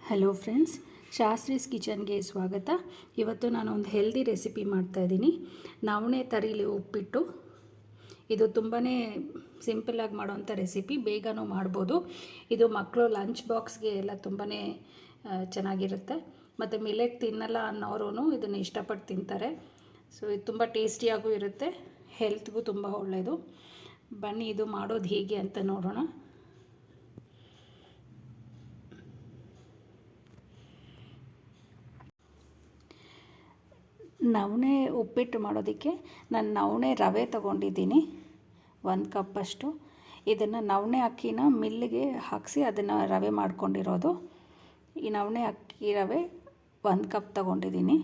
Hello friends, Shastri's ಕಿಚನ್ಗೆ ಸ್ವಾಗತ. ಇವತ್ತು ನಾನು ಒಂದು ಹೆಲ್ದಿ ರೆಸಿಪಿ ಮಾಡ್ತಾಯಿದ್ದೀನಿ. ನವಣೆ ತರೀಲಿ ಉಪ್ಪಿಟ್ಟು. ಇದು ತುಂಬಾ ಸಿಂಪಲ್ಲಾಗಿ ಮಾಡೋವಂಥ ರೆಸಿಪಿ, ಬೇಗನೂ ಮಾಡ್ಬೋದು. ಇದು ಮಕ್ಕಳು ಲಂಚ್ ಬಾಕ್ಸ್ಗೆ ಎಲ್ಲ ತುಂಬಾ ಚೆನ್ನಾಗಿರುತ್ತೆ. ಮತ್ತು ಮಿಲೆಟ್ ತಿನ್ನಲ್ಲ ಅನ್ನೋರು ಇದನ್ನು ಇಷ್ಟಪಟ್ಟು ತಿಂತಾರೆ. ಸೊ ಇದು ತುಂಬ ಟೇಸ್ಟಿಯಾಗೂ ಇರುತ್ತೆ, ಹೆಲ್ತ್ಗೂ ತುಂಬ ಒಳ್ಳೆಯದು. ಬನ್ನಿ ಇದು ಮಾಡೋದು ಹೇಗೆ ಅಂತ ನೋಡೋಣ. ನವಣೆ ಉಪ್ಪಿಟ್ಟು ಮಾಡೋದಕ್ಕೆ ನಾನು ನವಣೆ ರವೆ ತೊಗೊಂಡಿದ್ದೀನಿ, 1 ಕಪ್ಪಷ್ಟು. ಇದನ್ನು ನವಣೆ ಅಕ್ಕಿನ ಮಿಲ್ಲಿಗೆ ಹಾಕಿಸಿ ಅದನ್ನು ರವೆ ಮಾಡ್ಕೊಂಡಿರೋದು. ಈ ನವಣೆ ಅಕ್ಕಿ ರವೆ 1 ಕಪ್ ತೊಗೊಂಡಿದ್ದೀನಿ.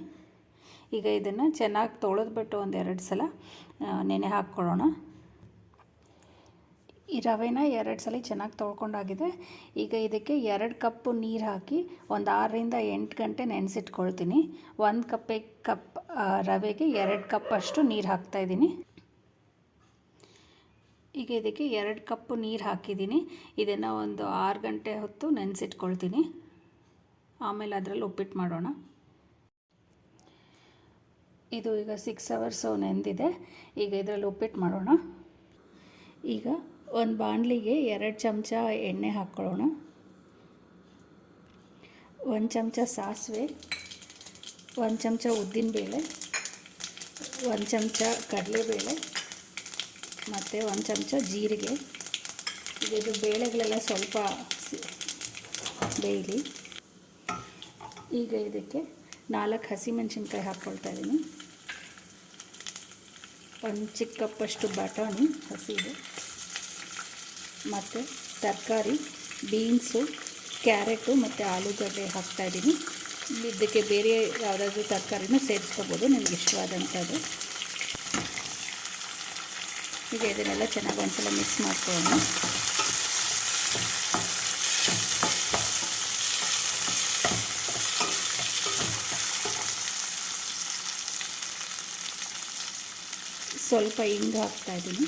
ಈಗ ಇದನ್ನು ಚೆನ್ನಾಗಿ ತೊಳೆದ್ಬಿಟ್ಟು 1-2 ಸಲ ನೆನೆ ಹಾಕ್ಕೊಳ್ಳೋಣ. ಈ ರವೆನ 2 ಸಲ ಚೆನ್ನಾಗಿ ತೊಳ್ಕೊಂಡಾಗಿದೆ. ಈಗ ಇದಕ್ಕೆ 2 ಕಪ್ಪು ನೀರು ಹಾಕಿ ಒಂದು 6ರಿಂದ 8 ಗಂಟೆ ನೆನೆಸಿಟ್ಕೊಳ್ತೀನಿ. 1 ಕಪ್ ರವೆಗೆ 2 ಕಪ್ಪಷ್ಟು ನೀರು ಹಾಕ್ತಾಯಿದ್ದೀನಿ. ಈಗ ಇದಕ್ಕೆ 2 ಕಪ್ಪು ನೀರು ಹಾಕಿದ್ದೀನಿ. ಇದನ್ನು ಒಂದು 6 ಗಂಟೆ ಹೊತ್ತು ನೆನೆಸಿಟ್ಕೊಳ್ತೀನಿ. ಆಮೇಲೆ ಅದರಲ್ಲಿ ಉಪ್ಪಿಟ್ಟು ಮಾಡೋಣ. ಇದು ಈಗ 6 ಅವರ್ಸು ನೆಂದಿದೆ. ಈಗ ಇದರಲ್ಲಿ ಉಪ್ಪಿಟ್ಟು ಮಾಡೋಣ. ಈಗ ಒಂದು ಬಾಣಲಿಗೆ 2 ಚಮಚ ಎಣ್ಣೆ ಹಾಕ್ಕೊಳ್ಳೋಣ. 1 ಚಮಚ ಸಾಸಿವೆ, 1 ಚಮಚ ಉದ್ದಿನಬೇಳೆ, 1 ಚಮಚ ಕಡಲೆಬೇಳೆ ಮತ್ತು 1 ಚಮಚ ಜೀರಿಗೆ. ಇದು ಬೇಳೆಗಳೆಲ್ಲ ಸ್ವಲ್ಪ ಬೇಯಲಿ. ಈಗ ಇದಕ್ಕೆ 4 ಹಸಿಮೆಣಸಿನ್ಕಾಯಿ ಹಾಕ್ಕೊಳ್ತಾ ಇದ್ದೀನಿ. 1 ಚಿಕ್ಕ ಕಪ್ಪಷ್ಟು ಬಟಾಣಿ ಹಸಿದು, ಮತ್ತು ತರಕಾರಿ ಬೀನ್ಸು, ಕ್ಯಾರೆಟು ಮತ್ತು ಆಲೂಗಡ್ಡೆ ಹಾಕ್ತಾಯಿದ್ದೀನಿ. ಇದಕ್ಕೆ ಬೇರೆ ಯಾವುದಾದ್ರೂ ತರಕಾರಿನೂ ಸೇರಿಸ್ಕೋಬೋದು ನಿಮ್ಗೆ ಇಷ್ಟವಾದಂಥದ್ದು. ಈಗ ಇದನ್ನೆಲ್ಲ ಚೆನ್ನಾಗಿ ಒಂದ್ಸಲ ಮಿಕ್ಸ್ ಮಾಡ್ಕೊಳ್ಳೋಣ. ಸ್ವಲ್ಪ ಹಿಂಗೆ ಹಾಕ್ತಾಯಿದ್ದೀನಿ.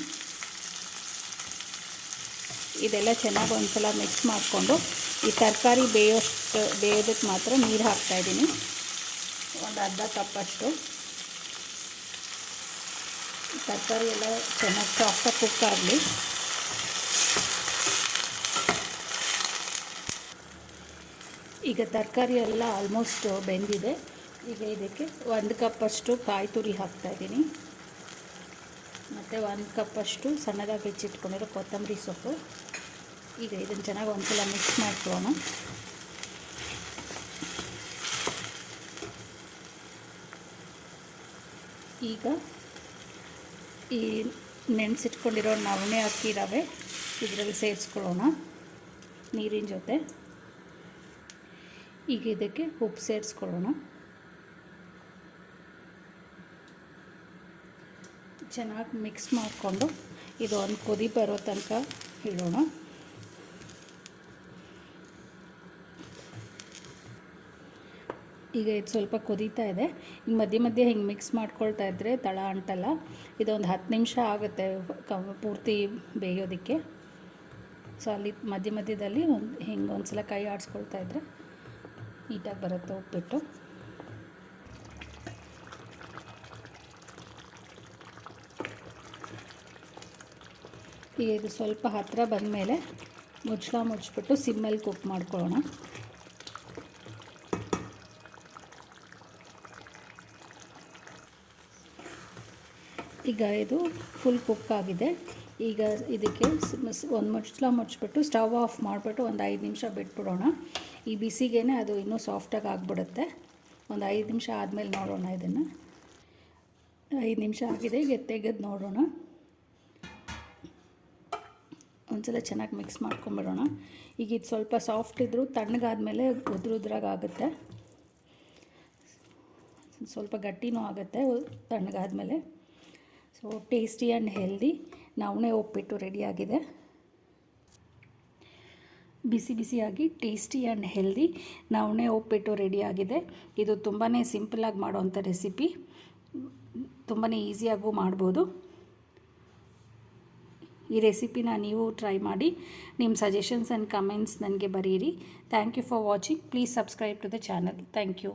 ಇದೆಲ್ಲ ಚೆನ್ನಾಗಿ ಒಂದ್ಸಲ ಮಿಕ್ಸ್ ಮಾಡಿಕೊಂಡು ಈ ತರಕಾರಿ ಬೇಯೋದಕ್ಕೆ ಮಾತ್ರ ನೀರು ಹಾಕ್ತಾಯಿದ್ದೀನಿ, ಒಂದು ಅರ್ಧ ಕಪ್ಪಷ್ಟು. ತರಕಾರಿ ಎಲ್ಲ ಚೆನ್ನಾಗಿ ಸಾಫ್ಟಾಗಿ ಕುಕ್ ಆಗಲಿ. ಈಗ ತರಕಾರಿ ಎಲ್ಲ ಆಲ್ಮೋಸ್ಟ್ ಬೆಂದಿದೆ. ಈಗ ಇದಕ್ಕೆ 1 ಕಪ್ಪಷ್ಟು ಕಾಯಿ ತುರಿ ಹಾಕ್ತಾಯಿದ್ದೀನಿ, ಮತ್ತು 1 ಕಪ್ಪಷ್ಟು ಸಣ್ಣದಾಗಿ ಹೆಚ್ಚಿಟ್ಕೊಂಡಿರೋ ಕೊತ್ತಂಬರಿ ಸೊಪ್ಪು. ಈಗ ಇದನ್ನು ಚೆನ್ನಾಗಿ ಒಂದ್ಸಲ ಮಿಕ್ಸ್ ಮಾಡ್ಕೊಳ್ಳೋಣ. ಈಗ ಈ ನೆನೆಸಿಟ್ಕೊಂಡಿರೋ ನವಣೆ ಅಕ್ಕಿ ರವೆ ಇದರಲ್ಲಿ ಸೇರಿಸ್ಕೊಳ್ಳೋಣ ನೀರಿನ ಜೊತೆ. ಈಗ ಇದಕ್ಕೆ ಉಪ್ಪು ಸೇರಿಸ್ಕೊಳ್ಳೋಣ. ಚೆನ್ನಾಗಿ ಮಿಕ್ಸ್ ಮಾಡಿಕೊಂಡು ಇದು ಒಂದು ಕುದಿ ಬರೋ ತನಕ ಇಡೋಣ. ಈಗ ಇದು ಸ್ವಲ್ಪ ಕುದೀತಾ ಇದೆ. ಈಗ ಮಧ್ಯೆ ಮಧ್ಯೆ ಹಿಂಗೆ ಮಿಕ್ಸ್ ಮಾಡ್ಕೊಳ್ತಾ ಇದ್ದರೆ ತಳ ಅಂಟಲ್ಲ. ಇದೊಂದು 10 ನಿಮಿಷ ಆಗುತ್ತೆ ಪೂರ್ತಿ ಬೇಯೋದಕ್ಕೆ. ಸೊ ಅಲ್ಲಿ ಮಧ್ಯೆ ಮಧ್ಯದಲ್ಲಿ ಹಿಂಗೆ ಒಂದು ಸಲ ಕೈ ಆಡಿಸ್ಕೊಳ್ತಾ ಇದ್ದರೆ ನೀಟಾಗಿ ಬರುತ್ತೆ ಉಪ್ಪಿಟ್ಟು. ಈಗ ಇದು ಸ್ವಲ್ಪ ಹತ್ತಿರ ಬಂದಮೇಲೆ ಮುಚ್ಚಿಬಿಟ್ಟು ಸಿಮ್ಮಲ್ಲಿ ಕುಕ್ ಮಾಡ್ಕೊಳ್ಳೋಣ. ಈಗ ಇದು ಫುಲ್ ಕುಕ್ ಆಗಿದೆ. ಈಗ ಇದಕ್ಕೆ ಒಂದು ಮುಚ್ಚಿಬಿಟ್ಟು ಸ್ಟವ್ ಆಫ್ ಮಾಡಿಬಿಟ್ಟು ಒಂದು 5 ನಿಮಿಷ ಬಿಟ್ಬಿಡೋಣ. ಈ ಬಿಸಿಗೇ ಅದು ಇನ್ನೂ ಸಾಫ್ಟಾಗಿ ಆಗಿಬಿಡುತ್ತೆ. ಒಂದು 5 ನಿಮಿಷ ಆದಮೇಲೆ ನೋಡೋಣ. ಇದನ್ನು 5 ನಿಮಿಷ ಆಗಿದೆ. ಈಗ ತೆಗೆದು ನೋಡೋಣ. ಒಂದ್ಸಲ ಚೆನ್ನಾಗಿ ಮಿಕ್ಸ್ ಮಾಡ್ಕೊಂಬಿಡೋಣ. ಈಗ ಇದು ಸ್ವಲ್ಪ ಸಾಫ್ಟ್ ಇದ್ದರೂ ತಣ್ಣಗಾದ್ಮೇಲೆ ಉದ್ರಾಗುತ್ತೆ, ಸ್ವಲ್ಪ ಗಟ್ಟಿನೂ ಆಗುತ್ತೆ ತಣ್ಣಗಾದ್ಮೇಲೆ. ಸೊ ಟೇಸ್ಟಿ ಆ್ಯಂಡ್ ಹೆಲ್ದಿ ನವಣೆ ಉಪ್ಪಿಟ್ಟು ರೆಡಿಯಾಗಿದೆ. ಬಿಸಿ ಬಿಸಿಯಾಗಿ ಟೇಸ್ಟಿ ಆ್ಯಂಡ್ ಹೆಲ್ದಿ ನವಣೆ ಉಪ್ಪಿಟ್ಟು ರೆಡಿಯಾಗಿದೆ. ಇದು ತುಂಬಾ ಸಿಂಪಲ್ಲಾಗಿ ಮಾಡೋವಂಥ ರೆಸಿಪಿ, ತುಂಬಾ ಈಸಿಯಾಗೂ ಮಾಡ್ಬೋದು. ಈ ರೆಸಿಪಿನ ನೀವು ಟ್ರೈ ಮಾಡಿ ನಿಮ್ಮ ಸಜೆಷನ್ಸ್ ಆ್ಯಂಡ್ ಕಮೆಂಟ್ಸ್ ನನಗೆ ಬರೀರಿ. Thank you for watching. Please subscribe to the channel. Thank you.